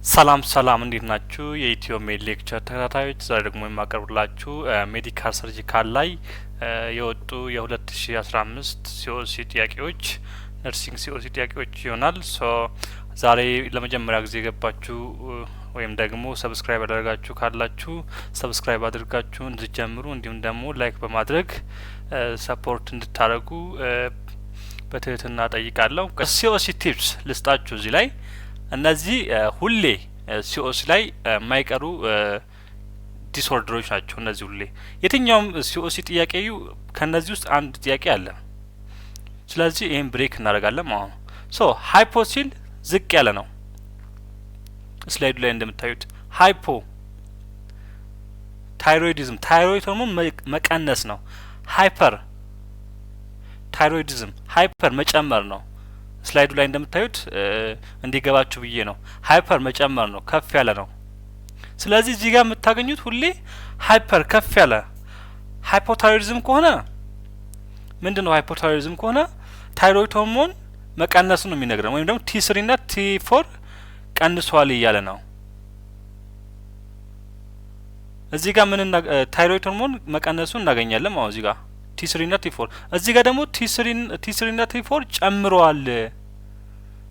ሰላም ሰላም እንዴት ናችሁ? የኢትዮ ሜድ ሌክቸር ተከታታዮች ዛሬ ደግሞ የማቀርብላችሁ ሜዲካል ሰርጂካል ላይ የወጡ የ2015 ሲኦሲ ጥያቄዎች ነርሲንግ ሲኦሲ ጥያቄዎች ይሆናል። ዛሬ ለመጀመሪያ ጊዜ የገባችሁ ወይም ደግሞ ሰብስክራይብ ያደረጋችሁ ካላችሁ ሰብስክራይብ አድርጋችሁ እንድትጀምሩ እንዲሁም ደግሞ ላይክ በማድረግ ሰፖርት እንድታደርጉ በትህትና ጠይቃለሁ። ሲኦሲ ቲፕስ ልስጣችሁ እዚህ ላይ እነዚህ ሁሌ ሲኦሲ ላይ የማይቀሩ ዲስኦርደሮች ናቸው። እነዚህ ሁሌ የትኛውም ሲኦሲ ጥያቄ ከነዚህ ውስጥ አንድ ጥያቄ አለ። ስለዚህ ይሄን ብሬክ እናደርጋለን ማለት ነው። ሃይፖሲል ዝቅ ያለ ነው። ስላይዱ ላይ እንደምታዩት ሃይፖ ታይሮይዲዝም፣ ታይሮይድ ሆርሞን መቀነስ ነው። ሃይፐር ታይሮይዲዝም፣ ሃይፐር መጨመር ነው። ስላይዱ ላይ እንደምታዩት እንዲገባችሁ ብዬ ነው። ሃይፐር መጨመር ነው፣ ከፍ ያለ ነው። ስለዚህ እዚህ ጋር የምታገኙት ሁሌ ሃይፐር ከፍ ያለ። ሃይፖታይሮይዲዝም ከሆነ ምንድነው? ሃይፖታይሮይዲዝም ከሆነ ታይሮይድ ሆርሞን መቀነሱ ነው የሚነግረን፣ ወይም ደግሞ ቲ3 እና ቲ4 ቀንሷል እያለ ነው። እዚህ ጋር ምን ታይሮይድ ሆርሞን መቀነሱ እናገኛለን ማለት እዚህ ጋር ቲ3 እና ቲ4። እዚህ ጋር ደግሞ ቲ3 እና ቲ4 ጨምረዋል።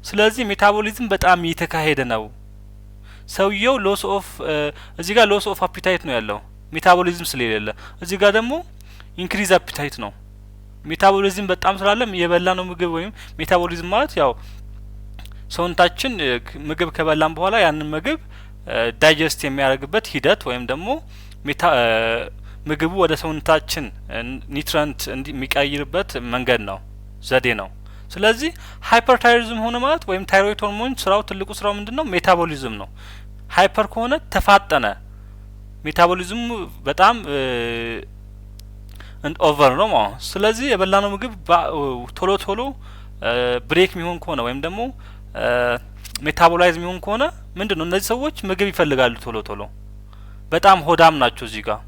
ስለዚህ ሜታቦሊዝም በጣም እየተካሄደ ነው። ሰውየው ሎስ ኦፍ እዚህ ጋር ሎስ ኦፍ አፒታይት ነው ያለው ሜታቦሊዝም ስለሌለ፣ እዚህ ጋር ደግሞ ኢንክሪዝ አፒታይት ነው። ሜታቦሊዝም በጣም ስላለ የበላ ነው ምግብ ወይም ሜታቦሊዝም ማለት ያው ሰውነታችን ምግብ ከበላን በኋላ ያንን ምግብ ዳይጀስት የሚያደርግበት ሂደት ወይም ደግሞ ምግቡ ወደ ሰውነታችን ኒውትረንት የሚቀይርበት መንገድ ነው፣ ዘዴ ነው። ስለዚህ ሃይፐርታይሮይዲዝም ሆነ ማለት ወይም ታይሮይድ ሆርሞን ስራው ትልቁ ስራው ምንድነው? ሜታቦሊዝም ነው። ሃይፐር ከሆነ ተፋጠነ፣ ሜታቦሊዝሙ በጣም ኦቨር ነው ማለት። ስለዚህ የበላነው ምግብ ቶሎ ቶሎ ብሬክ የሚሆን ከሆነ ወይም ደግሞ ሜታቦላይዝ የሚሆን ከሆነ ምንድነው? እነዚህ ሰዎች ምግብ ይፈልጋሉ ቶሎ ቶሎ፣ በጣም ሆዳም ናቸው እዚህ ጋር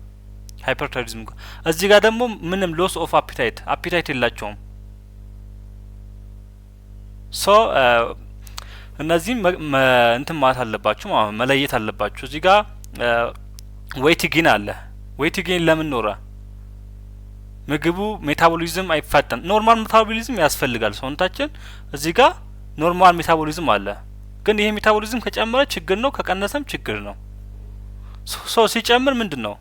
ሃይፐርታይሮይዲዝም። እዚህ ጋር ደግሞ ምንም ሎስ ኦፍ አፒታይት የላቸውም። እነዚህም እንትን ማለት አለባችሁ መለየት አለባችሁ። እዚህ ጋር ዌይት ጌን አለ። ዌይት ጌን ለምን ኖረ? ምግቡ ሜታቦሊዝም አይፋጠን። ኖርማል ሜታቦሊዝም ያስፈልጋል ሰውነታችን። እዚህ ጋር ኖርማል ሜታቦሊዝም አለ፣ ግን ይሄ ሜታቦሊዝም ከጨመረ ችግር ነው፣ ከቀነሰም ችግር ነው። ሲጨምር ምንድን ነው?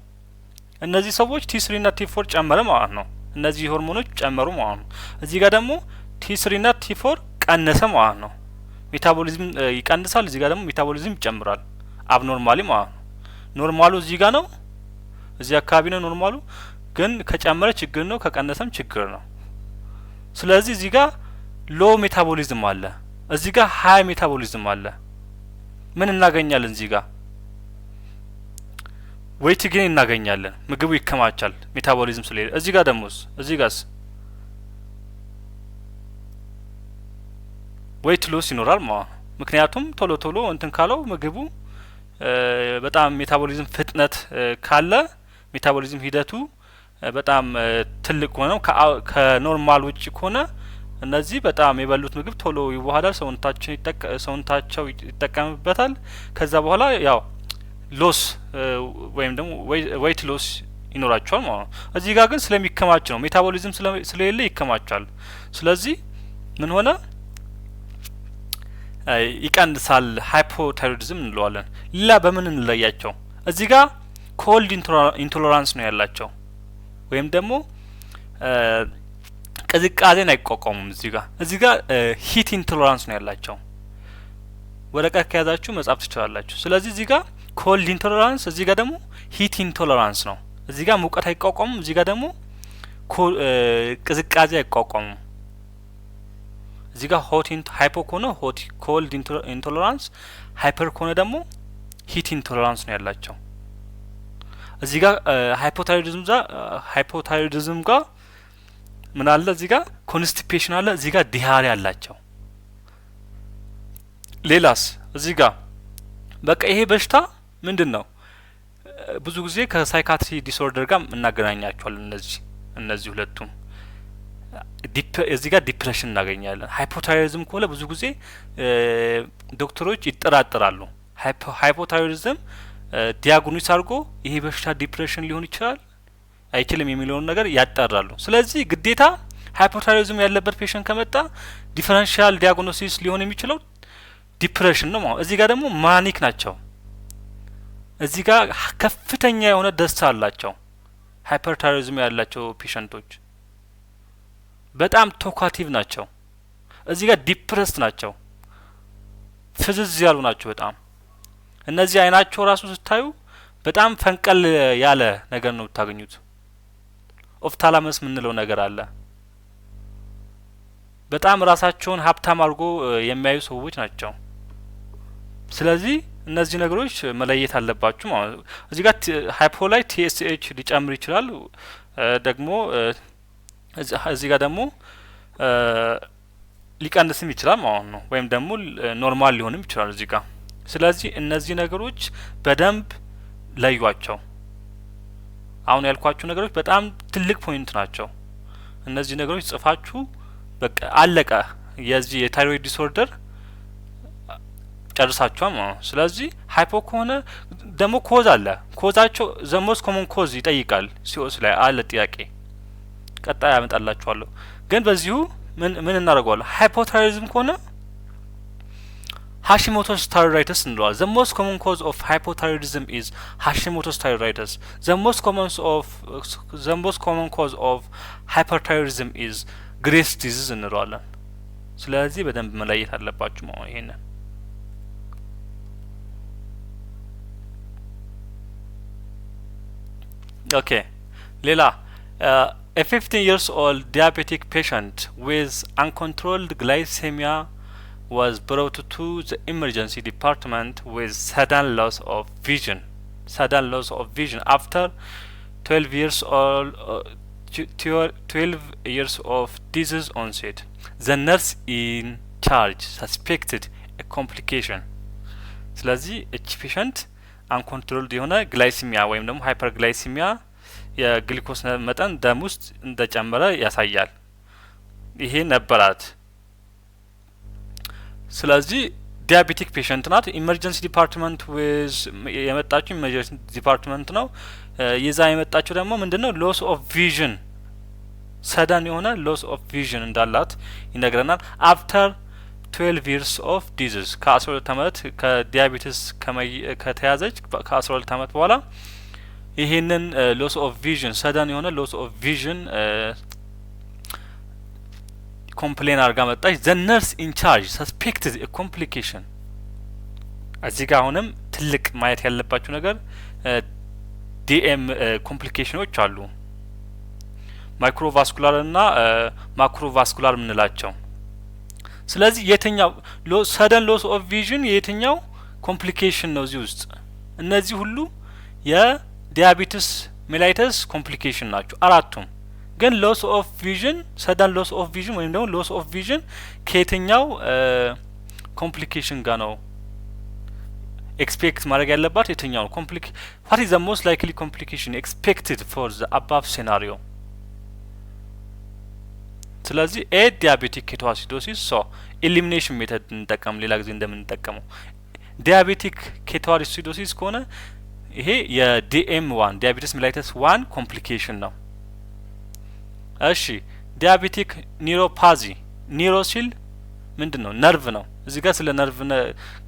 እነዚህ ሰዎች ቲ3 እና ቲ4 ጨመረ ማለት ነው። እነዚህ ሆርሞኖች ጨመሩ ማለት ነው። እዚህ ጋር ደግሞ ቲ3 እና ቲ4 ቀነሰ ማለት ነው። ሜታቦሊዝም ይቀንሳል፣ እዚህ ጋር ደግሞ ሜታቦሊዝም ይጨምራል። አብኖርማሊ ማለት ነው። ኖርማሉ እዚህ ጋር ነው፣ እዚህ አካባቢ ነው ኖርማሉ፣ ግን ከጨመረ ችግር ነው፣ ከቀነሰም ችግር ነው። ስለዚህ እዚህ ጋር ሎ ሜታቦሊዝም አለ፣ እዚህ ጋር ሀይ ሜታቦሊዝም አለ። ምን እናገኛለን? እዚህ ጋር ዌይት ጌን እናገኛለን፣ ምግቡ ይከማቻል ሜታቦሊዝም ስለሌለ። እዚህ ጋር ደሞስ እዚህ ጋርስ ዌይት ሎስ ይኖራል ማለት ነው። ምክንያቱም ቶሎ ቶሎ እንትን ካለው ምግቡ በጣም ሜታቦሊዝም ፍጥነት ካለ ሜታቦሊዝም ሂደቱ በጣም ትልቅ ሆነው ከኖርማል ውጭ ከሆነ እነዚህ በጣም የበሉት ምግብ ቶሎ ይዋሃዳል፣ ሰውነታቸው ይጠቀምበታል። ከዛ በኋላ ያው ሎስ ወይም ደግሞ ዌይት ሎስ ይኖራቸዋል ማለት ነው። እዚህ ጋር ግን ስለሚከማች ነው፣ ሜታቦሊዝም ስለሌለ ይከማቻል። ስለዚህ ምን ሆነ? ይቀንሳል። ሃይፖታይሮይዲዝም እንለዋለን። ሌላ በምን እንለያቸው? እዚህ ጋር ኮልድ ኢንቶለራንስ ነው ያላቸው፣ ወይም ደግሞ ቅዝቃዜን አይቋቋሙም። እዚህ ጋር ሂት ኢንቶለራንስ ነው ያላቸው። ወረቀት ከያዛችሁ መጻፍ ትችላላችሁ። ስለዚህ እዚህ ጋር ኮልድ ኢንቶለራንስ፣ እዚህ ጋር ደግሞ ሂት ኢንቶለራንስ ነው። እዚህ ጋር ሙቀት አይቋቋሙም፣ እዚህ ጋር ደግሞ ቅዝቃዜ አይቋቋሙም። እዚህ ጋር ሃይፖ ከሆነ ኮልድ ኢንቶለራንስ፣ ሃይፐር ከሆነ ደግሞ ሂት ኢንቶለራንስ ነው ያላቸው። እዚህ ጋር ሃይፖታይሮይዲዝም ጋር ምን አለ? እዚህ ጋር ኮንስቲፔሽን አለ፣ እዚህ ጋር ዲሃሪ አላቸው። ሌላስ እዚህ ጋር በቃ ይሄ በሽታ ምንድን ነው? ብዙ ጊዜ ከሳይካትሪ ዲስኦርደር ጋር እናገናኛቸዋለን። እነዚህ ሁለቱም እዚህ ጋር ዲፕሬሽን እናገኛለን። ሃይፖታይሮይዲዝም ከሆነ ብዙ ጊዜ ዶክተሮች ይጠራጠራሉ። ሃይፖታይሮይዲዝም ዲያግኖስ አድርጎ ይሄ በሽታ ዲፕሬሽን ሊሆን ይችላል አይችልም የሚለውን ነገር ያጣራሉ። ስለዚህ ግዴታ ሃይፖታይሮይዲዝም ያለበት ፔሸንት ከመጣ ዲፈረንሻል ዲያግኖሲስ ሊሆን የሚችለው ዲፕሬሽን ነው ማለት። እዚህ ጋር ደግሞ ማኒክ ናቸው። እዚህ ጋር ከፍተኛ የሆነ ደስታ አላቸው። ሃይፐርታይሮይዲዝም ያላቸው ፔሸንቶች በጣም ቶካቲቭ ናቸው። እዚህ ጋር ዲፕረስድ ናቸው። ፍዝዝ ያሉ ናቸው በጣም። እነዚህ አይናቸው ራሱ ስታዩ በጣም ፈንቀል ያለ ነገር ነው የምታገኙት። ኦፍታላመስ ምንለው ነገር አለ። በጣም ራሳቸውን ሀብታም አድርጎ የሚያዩ ሰዎች ናቸው። ስለዚህ እነዚህ ነገሮች መለየት አለባችሁ ማለት ነው። እዚህ ጋር ሃይፖ ላይ ቲኤስኤች ሊጨምር ይችላል ደግሞ እዚህ ጋር ደግሞ ሊቀንስም ይችላል ማለት ነው። ወይም ደግሞ ኖርማል ሊሆንም ይችላል እዚህ ጋር። ስለዚህ እነዚህ ነገሮች በደንብ ለዩዋቸው። አሁን ያልኳችሁ ነገሮች በጣም ትልቅ ፖይንት ናቸው። እነዚህ ነገሮች ጽፋችሁ በቃ አለቀ። የዚህ የታይሮይድ ዲስኦርደር ጨርሳችኋል ማለት ነው። ስለዚህ ሃይፖ ከሆነ ደግሞ ኮዝ አለ። ኮዛቸው ዘሞስ ኮመን ኮዝ ይጠይቃል። ሲኦስ ላይ አለ ጥያቄ። ቀጣይ ያመጣላችኋለሁ። ግን በዚሁ ምን እናደርገዋለን? ሃይፖታይሮይዲዝም ከሆነ ሃሺሞቶስ ታይሮይዳይተስ እንለዋለን። ዘ ሞስት ኮመን ኮዝ ኦፍ ሃይፖታይሮይዲዝም ኢዝ ሃሺሞቶስ ታይሮይዳይተስ። ዘ ሞስት ኮመን ኮዝ ኦፍ ሃይፐርታይሮይዲዝም ኢዝ ግሬስ ዲዚዝ እንለዋለን። ስለዚህ በደንብ መለየት አለባችሁ ማለት ይሄንን። ኦኬ ሌላ a 15 years old diabetic patient with uncontrolled glycemia was brought to the emergency department with sudden loss of vision after 12 years of disease onset. The nurse in charge suspected a complication. ስለዚህ እቺ ፔሸንት አንኮንትሮልድ የሆነ ግላይሲሚያ ወይም ደግሞ ሃይፐርግላይሲሚያ የግሉኮስ መጠን ደም ውስጥ እንደጨመረ ያሳያል። ይሄ ነበራት። ስለዚህ ዲያቤቲክ ፔሸንት ናት። ኢመርጀንሲ ዲፓርትመንት ዊዝ የመጣችው ኢመርጀንሲ ዲፓርትመንት ነው። ይዛ የመጣችው ደግሞ ምንድነው ሎስ ኦፍ ቪዥን ሰደን የሆነ ሎስ ኦፍ ቪዥን እንዳላት ይነግረናል። አፍተር 12 years of disease ከ12 አመት ከዲያቤቲስ ከተያዘች ከ12 አመት በኋላ ይሄንን ሎስ ኦፍ ቪዥን ሰደን የሆነ ሎስ ኦፍ ቪዥን ኮምፕሌን አድርጋ መጣች። ዘ ነርስ ኢን ቻርጅ ሰስፔክትድ ኤ ኮምፕሊኬሽን። እዚህ ጋር አሁንም ትልቅ ማየት ያለባችሁ ነገር ዲኤም ኮምፕሊኬሽኖች አሉ። ማይክሮቫስኩላር እና ማክሮቫስኩላር የምንላቸው። ስለዚህ የትኛው ሰደን ሎስ ኦፍ ቪዥን የትኛው ኮምፕሊኬሽን ነው እዚህ ውስጥ? እነዚህ ሁሉ የዲያቤቲስ ሜላይተስ ኮምፕሊኬሽን ናቸው አራቱም። ግን ሎስ ኦፍ ቪዥን ሰደን ሎስ ኦፍ ቪዥን ወይም ደግሞ ሎስ ኦፍ ቪዥን ከየትኛው ኮምፕሊኬሽን ጋር ነው ኤክስፔክት ማድረግ ያለባት? የትኛው ነው what is the most likely complication expected for the above scenario? ስለዚህ ኤ ዲያቤቲክ ኬቶአሲዶሲስ ሶ ኤሊሚኔሽን ሜተድ እንጠቀም ሌላ ጊዜ እንደምንጠቀመው። ዲያቤቲክ ኬቶአሲዶሲስ ከሆነ ይሄ የዲኤም 1 ዲያቤቲስ ሜላይተስ 1 ኮምፕሊኬሽን ነው። እሺ ዲያቤቲክ ኒውሮፓዚ ኒውሮ ሲል ምንድነው? ነርቭ ነው። እዚህ ጋር ስለ ነርቭ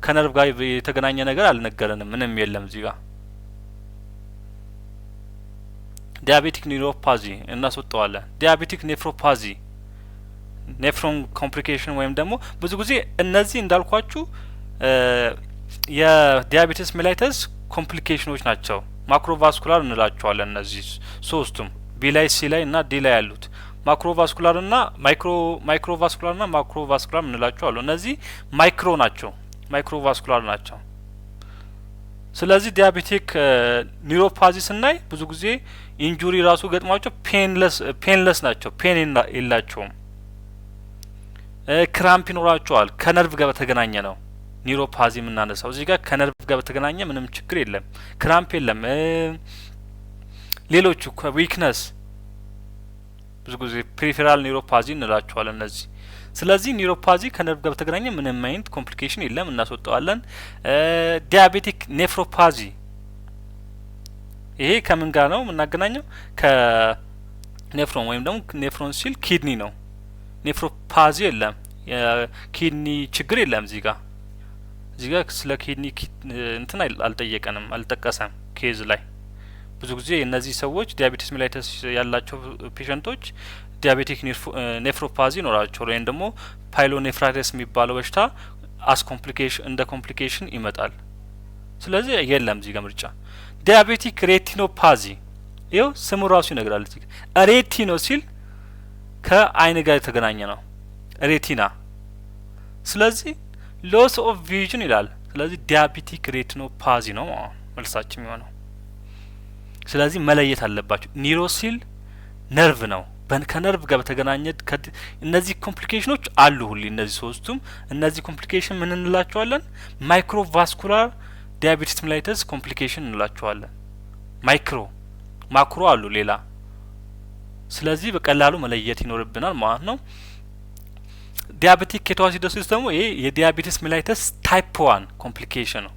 ከነርቭ ጋር የተገናኘ ነገር አልነገረንም፣ ምንም የለም እዚህ ጋር። ዲያቤቲክ ኒውሮፓዚ እናስወጣዋለን። ዲያቤቲክ ኔፍሮፓዚ ኔፍሮን ኮምፕሊኬሽን ወይም ደግሞ ብዙ ጊዜ እነዚህ እንዳልኳችሁ የዲያቤቲስ ሜላይተስ ኮምፕሊኬሽኖች ናቸው። ማክሮቫስኩላር እንላቸዋለን እነዚህ ሶስቱም ቢ ላይ ሲ ላይ እና ዲ ላይ ያሉት። ማክሮቫስኩላር እና ማይክሮቫስኩላር እና ማክሮቫስኩላር እንላቸው አሉ። እነዚህ ማይክሮ ናቸው፣ ማይክሮቫስኩላር ናቸው። ስለዚህ ዲያቤቲክ ኒውሮፓዚ ስናይ ብዙ ጊዜ ኢንጁሪ ራሱ ገጥሟቸው ፔንለስ ናቸው፣ ፔን የላቸውም። ክራምፕ ይኖራቸዋል። ከነርቭ ጋር በተገናኘ ነው ኒውሮፓዚ የምናነሳው። እዚህ ጋር ከነርቭ ጋር በተገናኘ ምንም ችግር የለም፣ ክራምፕ የለም። ሌሎቹ ዊክነስ ብዙ ጊዜ ፔሪፌራል ኒውሮፓዚ እንላቸዋለን እነዚህ። ስለዚህ ኒውሮፓዚ ከነርቭ ጋር በተገናኘ ምንም አይነት ኮምፕሊኬሽን የለም፣ እናስወጣዋለን። ዲያቤቲክ ኔፍሮፓዚ ይሄ ከምን ጋር ነው የምናገናኘው? ከኔፍሮን ወይም ደግሞ ኔፍሮን ሲል ኪድኒ ነው። ኔፍሮፓዚ የለም፣ የኪድኒ ችግር የለም። እዚህ ጋር ስለ ኪድኒ እንትን አልጠየቀንም፣ አልጠቀሰም ኬዝ ላይ። ብዙ ጊዜ እነዚህ ሰዎች ዲያቤቲስ ሜላይተስ ያላቸው ፔሸንቶች ዲያቤቲክ ኔፍሮፓዚ ይኖራቸዋል ወይም ደግሞ ፓይሎኔፍራይተስ የሚባለው በሽታ አስ ኮምፕሊኬሽን እንደ ኮምፕሊኬሽን ይመጣል። ስለዚህ የለም እዚህ ጋር ምርጫ። ዲያቤቲክ ሬቲኖፓዚ ይኸው ስሙ ራሱ ይነግራል። እዚህ ሬቲኖ ሲል ከአይን ጋር የተገናኘ ነው፣ ሬቲና። ስለዚህ ሎስ ኦፍ ቪዥን ይላል። ስለዚህ ዲያቤቲክ ሬቲኖፓዚ ነው መልሳችን የሚሆነው። ስለዚህ መለየት አለባቸው። ኒሮ ሲል ነርቭ ነው፣ ከነርቭ ጋር በተገናኘ እነዚህ ኮምፕሊኬሽኖች አሉ ሁሉ እነዚህ ሶስቱም። እነዚህ ኮምፕሊኬሽን ምን እንላቸዋለን? ማይክሮቫስኩላር ዲያቤቲስ ሜላይተስ ኮምፕሊኬሽን እንላቸዋለን። ማክሮ አሉ ሌላ። ስለዚህ በቀላሉ መለየት ይኖርብናል ማለት ነው። ዲያቤቲክ ኬቶአሲዶሲስ ደግሞ ይሄ የዲያቤቲስ ሜላይተስ ታይፕ 1 ኮምፕሊኬሽን ነው።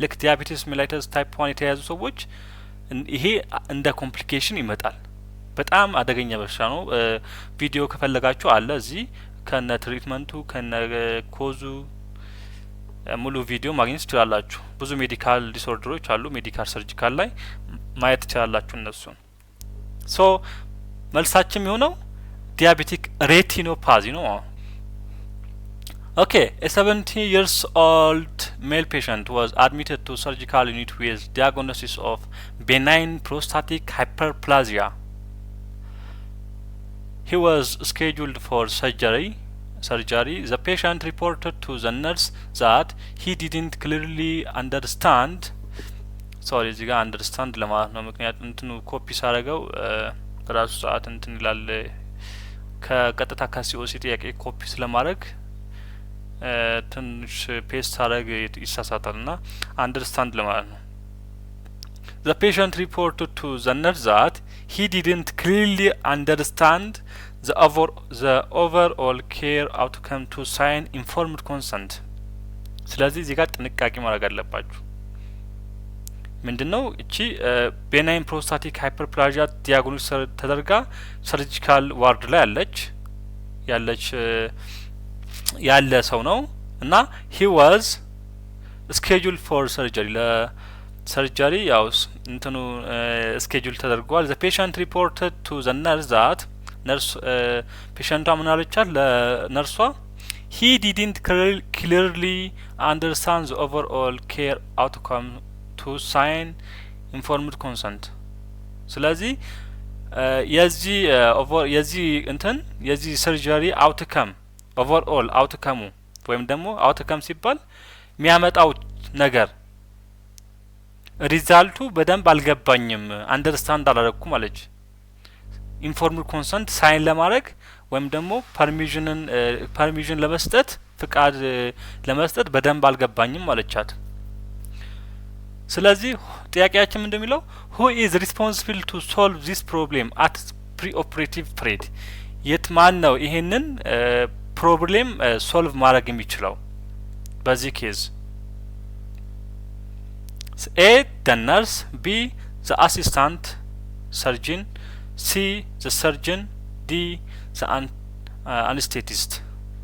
ልክ ዲያቤቲስ ሜላይተስ ታይፕ 1 የተያዙ ሰዎች ይሄ እንደ ኮምፕሊኬሽን ይመጣል። በጣም አደገኛ በሽታ ነው። ቪዲዮ ከፈለጋችሁ አለ እዚህ ከነ ትሪትመንቱ ከነ ኮዙ ሙሉ ቪዲዮ ማግኘት ትችላላችሁ። ብዙ ሜዲካል ዲስኦርደሮች አሉ፣ ሜዲካል ሰርጂካል ላይ ማየት ትችላላችሁ እነሱን። ሶ መልሳችን የሆነው ዲያቤቲክ ሬቲኖፓዚ ነው። Okay, a 70 years old male patient was admitted to surgical unit with diagnosis of benign prostatic hyperplasia. He was scheduled for surgery. The patient reported to the nurse that he didn't clearly understand. Sorry, እዚህ ጋር አንደርስታንድ ለማለት ነው። ምክንያቱም እንትኑ ኮፒ ሳረገው በራሱ ሰዓት እንትን ይላል። ከቀጥታ ከሲኦሲ ጥያቄ ኮፒ ስለማድረግ ትንሽ ፔስት ሳረግ ይሳሳታል እና አንደርስታንድ ለማለት ነው። The patient reported to the nurse that he didn't clearly understand the overall care outcome to sign informed consent. ስለዚህ እዚህ ጋር ጥንቃቄ ማድረግ አለባችሁ። ምንድነው እቺ ቤናይን ፕሮስታቲክ ሃይፐርፕላዥያ ዲያግኖስ ተደርጋ ሰርጂካል ዋርድ ላይ ያለ ሰው ነው እና he was scheduled for surgery ለሰርጀሪ ያው እንትኑ ስኬጁል ተደርጓል። the patient reported to the nurse that ፔሸንቷ ምን አለቻት ለነርሷ he didn't clearly understand the overall care outcome to sign informed consent. ስለዚህ የዚህ ሰርጀሪ አውትካም ኦቨርኦል አውትካሙ ወይም ደግሞ አውትካም ሲባል የሚያመጣው ነገር ሪዛልቱ በደንብ አልገባኝም፣ አንደርስታንድ አላረኩም አለች። ኢንፎርምድ ኮንሰንት ሳይን ለማድረግ ወይም ደግሞ ፐርሚሽን ለመስጠት ፍቃድ ለመስጠት በደንብ አልገባኝም አለቻት። ስለዚህ ጥያቄያችን እንደሚለው who is responsible to solve this problem at pre-operative period? የት ማን ነው ይሄንን ፕሮብሌም ሶልቭ ማድረግ የሚችለው በዚህ ኬዝ? A the nurse, B the assistant surgeon, C the surgeon, D the anesthetist.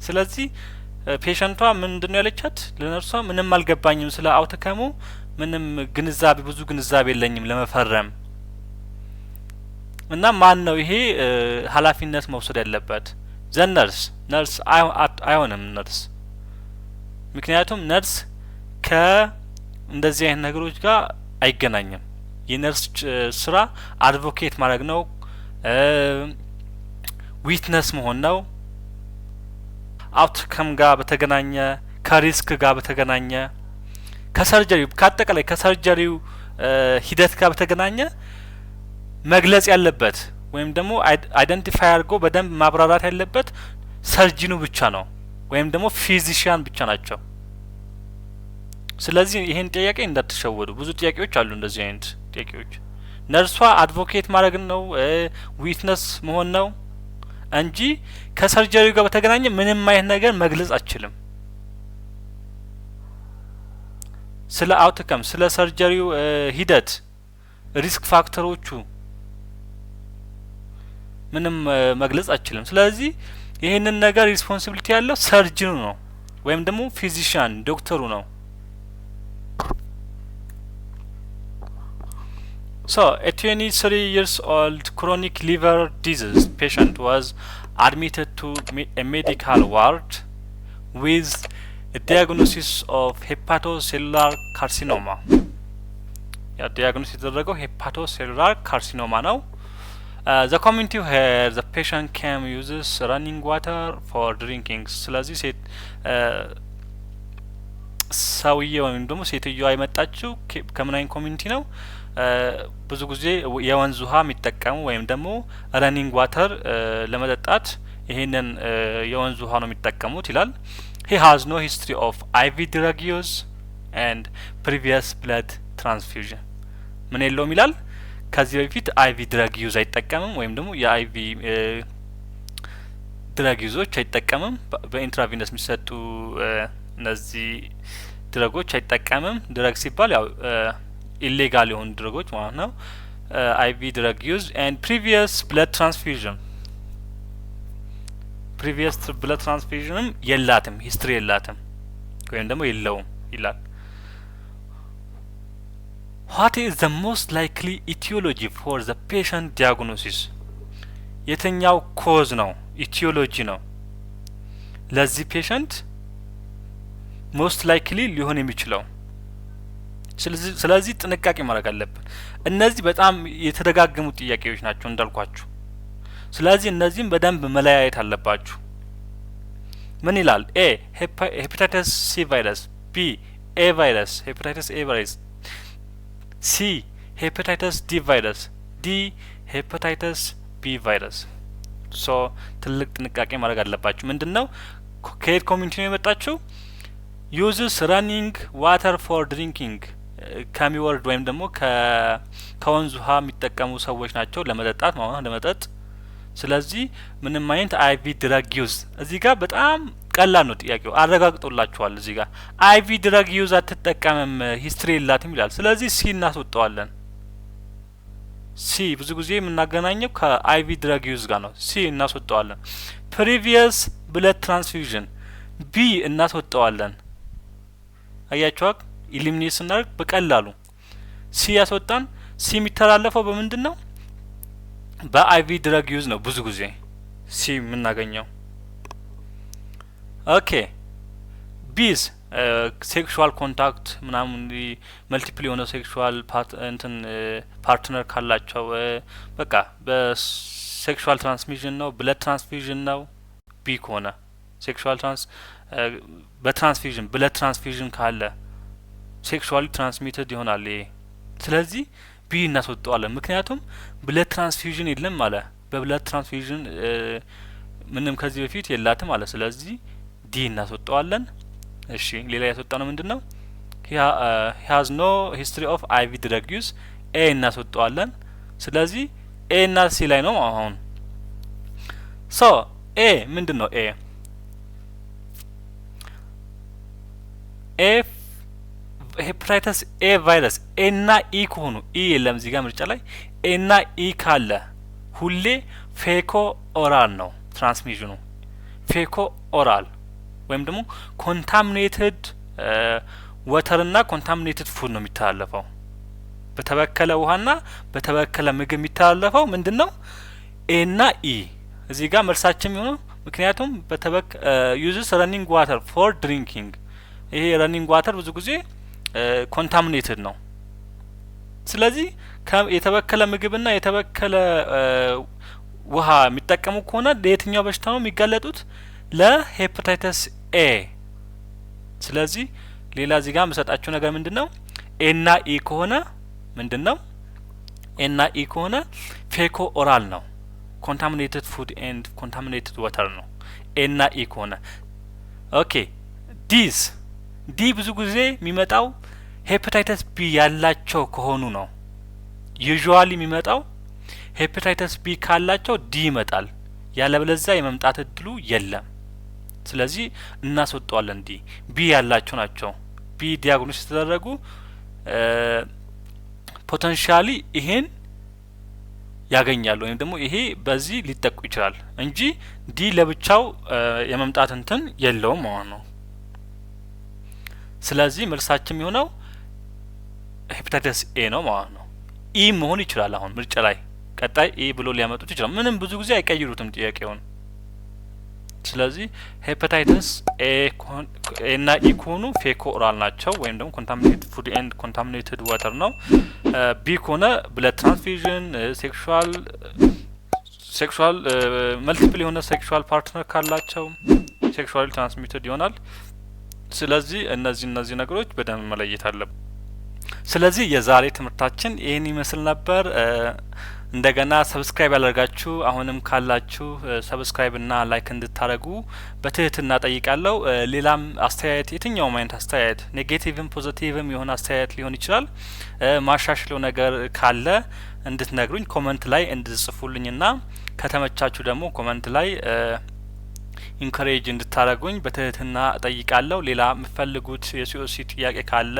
ስለዚህ ፔሸንቷ ምንድነው ያለቻት ለነርሷ? ምንም አልገባኝም ስለ አውትካሙ ምንም ብዙ ግንዛቤ የለኝም ለመፈረም እና ማን ነው ይሄ ኃላፊነት መውሰድ ያለበት? ዘነርስ ነርስ አይሆንም ነርስ። ምክንያቱም ነርስ ከእንደዚህ አይነት ነገሮች ጋር አይገናኝም። የነርስ ስራ አድቮኬት ማድረግ ነው፣ ዊትነስ መሆን ነው። አውትካም ጋር በተገናኘ ከሪስክ ጋር በተገናኘ ከሰርጀሪው ከአጠቃላይ ከሰርጀሪው ሂደት ጋር በተገናኘ መግለጽ ያለበት ወይም ደግሞ አይደንቲፋይ አድርጎ በደንብ ማብራራት ያለበት ሰርጂኑ ብቻ ነው ወይም ደግሞ ፊዚሺያን ብቻ ናቸው። ስለዚህ ይሄን ጥያቄ እንዳትሸወዱ። ብዙ ጥያቄዎች አሉ እንደዚህ አይነት ጥያቄዎች። ነርሷ አድቮኬት ማድረግ ነው ዊትነስ መሆን ነው እንጂ ከሰርጀሪው ጋር በተገናኘ ምንም አይነት ነገር መግለጽ አትችልም። ስለ አውትከም ስለ ሰርጀሪው ሂደት ሪስክ ፋክተሮቹ ምንም መግለጽ አትችልም። ስለዚህ ይህንን ነገር ሪስፖንሲቢሊቲ ያለው ሰርጅኑ ነው ወይም ደግሞ ፊዚሻን ዶክተሩ ነው። So, a 23 years old chronic liver disease patient was admitted to a medical ward with a diagnosis of hepatocellular carcinoma. ያ ዲያግኖስ የተደረገው ሄፓቶሴሉላር ካርሲኖማ ነው። the community where the patient came uses running water for drinking. ስለዚህ ሰውዬው ወይም ደግሞ ሴትዮዋ የመጣችው ከምን አይነት ኮሚኒቲ ነው? ብዙ ጊዜ የወንዝ ውሃ የሚጠቀሙ ወይም ደግሞ ረኒንግ ዋተር ለመጠጣት ይሄንን የወንዝ ውሃ ነው የሚጠቀሙት ይላል። he has no history of IV drug use and previous blood transfusion ምን የለውም ይላል። ከዚህ በፊት አይቪ ድረግ ዩዝ አይጠቀምም ወይም ደግሞ የአይቪ ድረግ ዩዞች አይጠቀምም። በኢንትራቪነስ የሚሰጡ እነዚህ ድረጎች አይጠቀምም። ድረግ ሲባል ያው ኢሌጋል የሆኑ ድረጎች ማለት ነው። አይቪ ድረግ ዩዝ ኤንድ ፕሪቪየስ ብለድ ትራንስፊውዥን ፕሪቪየስ ብለድ ትራንስፊውዥንም የላትም ሂስትሪ የላትም ወይም ደግሞ የለውም ይላል። What is the most likely etiology for the patient diagnosis? የትኛው ኮዝ ነው ኢቲዮሎጂ ነው ለዚህ ፔሸንት ሞስት ላይክሊ ሊሆን የሚችለው? ስለዚህ ጥንቃቄ ማድረግ አለብን። እነዚህ በጣም የተደጋገሙ ጥያቄዎች ናቸው እንዳልኳችሁ። ስለዚህ እነዚህም በደንብ መለያየት አለባችሁ። ምን ይላል? ኤ ሄፓታይተስ ሲ ቫይረስ፣ ቢ ኤ ቫይረስ ሄፓታይተስ ኤ ቫይረስ፣ ሲ ሄፓታይተስ ዲ ቫይረስ፣ ዲ ሄፓታይተስ ቢ ቫይረስ። ሶ ትልቅ ጥንቃቄ ማድረግ አለባችሁ። ምንድነው ከየት ኮሚኒቲ ነው የመጣችሁ? ዩዝስ ረኒንግ ዋተር ፎር ድሪንኪንግ ከሚወርድ ወይም ደግሞ ከወንዝ ውሃ የሚጠቀሙ ሰዎች ናቸው ለመጠጣት ማለት ነው ለመጠጥ። ስለዚህ ምንም አይነት አይቪ ድረግ ዩዝ እዚህ ጋር በጣም ቀላል ነው ጥያቄው አረጋግጦላችኋል። እዚህ ጋር አይቪ ድረግ ዩዝ አትጠቀምም ሂስትሪ የላትም ይላል። ስለዚህ ሲ እናስወጣዋለን። ሲ ብዙ ጊዜ የምናገናኘው ከአይቪ ድረግ ዩዝ ጋር ነው። ሲ እናስወጣዋለን። ፕሪቪየስ ብለድ ትራንስፊውዥን ቢ እናስወጣዋለን። አያችኋት ኢሊሚኔት ስናደርግ በቀላሉ ሲ ያስወጣን። ሲ የሚተላለፈው በምንድን ነው? በአይቪ ድረግ ዩዝ ነው ብዙ ጊዜ ሲ የምናገኘው። ኦኬ ቢዝ ሴክሹዋል ኮንታክት ምናምን መልቲፕል የሆነ ሴክሹዋል ፓርትነር ካላቸው በቃ በሴክሹዋል ትራንስሚሽን ነው ብለድ ትራንስፊውዥን ነው። ቢ ከሆነ ሴክሹዋል በትራንስፊውዥን ብለድ ትራንስፊውዥን ካለ ሴክሹዋሊ ትራንስሚትድ ይሆናል ይሄ። ስለዚህ ቢ እናስወጣዋለን ምክንያቱም ብለድ ትራንስፊውዥን የለም አለ። በብለድ ትራንስፊውዥን ምንም ከዚህ በፊት የላትም አለ። ስለዚህ ዲ እናስወጣዋለን። እሺ ሌላ ያስወጣ ነው ምንድነው? he has no history of IV drug use ኤ እናስወጣዋለን። ስለዚህ ኤ እና ሲ ላይ ነው አሁን። ሶ ኤ ምንድነው? ኤ ሄፓታይተስ ኤ ቫይረስ ኤ እና ኢ ከሆኑ ኢ የለም እዚህ ጋር ምርጫ ላይ ኤ እና ኢ ካለ ሁሌ ፌኮ ኦራል ነው ትራንስሚሽኑ። ፌኮ ኦራል ወይም ደግሞ ኮንታሚኔትድ ወተርና ኮንታሚኔትድ ፉድ ነው የሚተላለፈው። በተበከለ ውሃና በተበከለ ምግብ የሚተላለፈው ምንድነው? ኤ እና ኢ እዚህ ጋር መልሳችን የሚሆነው ምክንያቱም ዩዝስ ረኒንግ ዋተር ፎር ድሪንኪንግ። ይሄ ረኒንግ ዋተር ብዙ ጊዜ ኮንታሚኔትድ ነው። ስለዚህ የተበከለ ምግብና የተበከለ ውሃ የሚጠቀሙ ከሆነ ለየትኛው በሽታ ነው የሚጋለጡት? ለሄፓታይተስ ኤ። ስለዚህ ሌላ እዚህ ጋር የምሰጣችሁ ነገር ምንድነው? ኤ እና ኢ ከሆነ ምንድነው? ኤ እና ኢ ከሆነ ፌኮ ኦራል ነው። ኮንታሚኔትድ ፉድ ኤንድ ኮንታሚኔትድ ዋተር ነው ኤ እና ኢ ከሆነ። ኦኬ ዲስ ዲ ብዙ ጊዜ የሚመጣው ሄፓታይተስ ቢ ያላቸው ከሆኑ ነው። ዩዥዋሊ የሚመጣው ሄፓታይተስ ቢ ካላቸው ዲ ይመጣል። ያለበለዚያ የመምጣት እድሉ የለም። ስለዚህ እናስወጣዋለን። ዲ ቢ ያላቸው ናቸው። ቢ ዲያግኖስ የተደረጉ ፖቴንሻሊ ይሄን ያገኛሉ ወይም ደግሞ ይሄ በዚህ ሊጠቁ ይችላል እንጂ ዲ ለብቻው የመምጣት እንትን የለውም ማለት ነው። ስለዚህ መልሳችን የሆነው ሄፓታይተስ ኤ ነው ማለት ነው። ኢ መሆን ይችላል። አሁን ምርጫ ላይ ቀጣይ ኤ ብሎ ሊያመጡት ይችላል። ምንም ብዙ ጊዜ አይቀይሩትም ጥያቄውን። ስለዚህ ሄፓታይተስ ኤ እና ኢ ከሆኑ ፌኮ ኦራል ናቸው ወይም ደግሞ ኮንታሚኔትድ ፉድ ኤንድ ኮንታሚኔትድ ዋተር ነው። ቢ ከሆነ ብለድ ትራንስፊዥን፣ ሴክሹዋል መልቲፕል የሆነ ሴክሹዋል ፓርትነር ካላቸው ሴክሹዋሊ ትራንስሚትድ ይሆናል። ስለዚህ እነዚህ ነገሮች በደንብ መለየት አለብን። ስለዚህ የዛሬ ትምህርታችን ይህን ይመስል ነበር። እንደገና ሰብስክራይብ ያላደርጋችሁ አሁንም ካላችሁ ሰብስክራይብ እና ላይክ እንድታደርጉ በትህትና ጠይቃለሁ። ሌላም አስተያየት የትኛውም አይነት አስተያየት ኔጌቲቭም ፖዚቲቭም የሆነ አስተያየት ሊሆን ይችላል። ማሻሽለው ነገር ካለ እንድትነግሩኝ ኮመንት ላይ እንድጽፉልኝና ከተመቻችሁ ደግሞ ኮመንት ላይ ኢንካሬጅ እንድታደርጉኝ በትህትና እጠይቃለሁ። ሌላ የምትፈልጉት የሲኦሲ ጥያቄ ካለ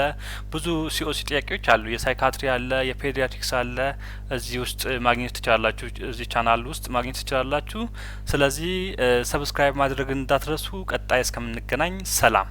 ብዙ ሲኦሲ ጥያቄዎች አሉ። የሳይካትሪ አለ፣ የፔዲያትሪክስ አለ። እዚህ ውስጥ ማግኘት ትችላላችሁ። እዚህ ቻናል ውስጥ ማግኘት ትችላላችሁ። ስለዚህ ሰብስክራይብ ማድረግ እንዳትረሱ። ቀጣይ እስከምንገናኝ ሰላም።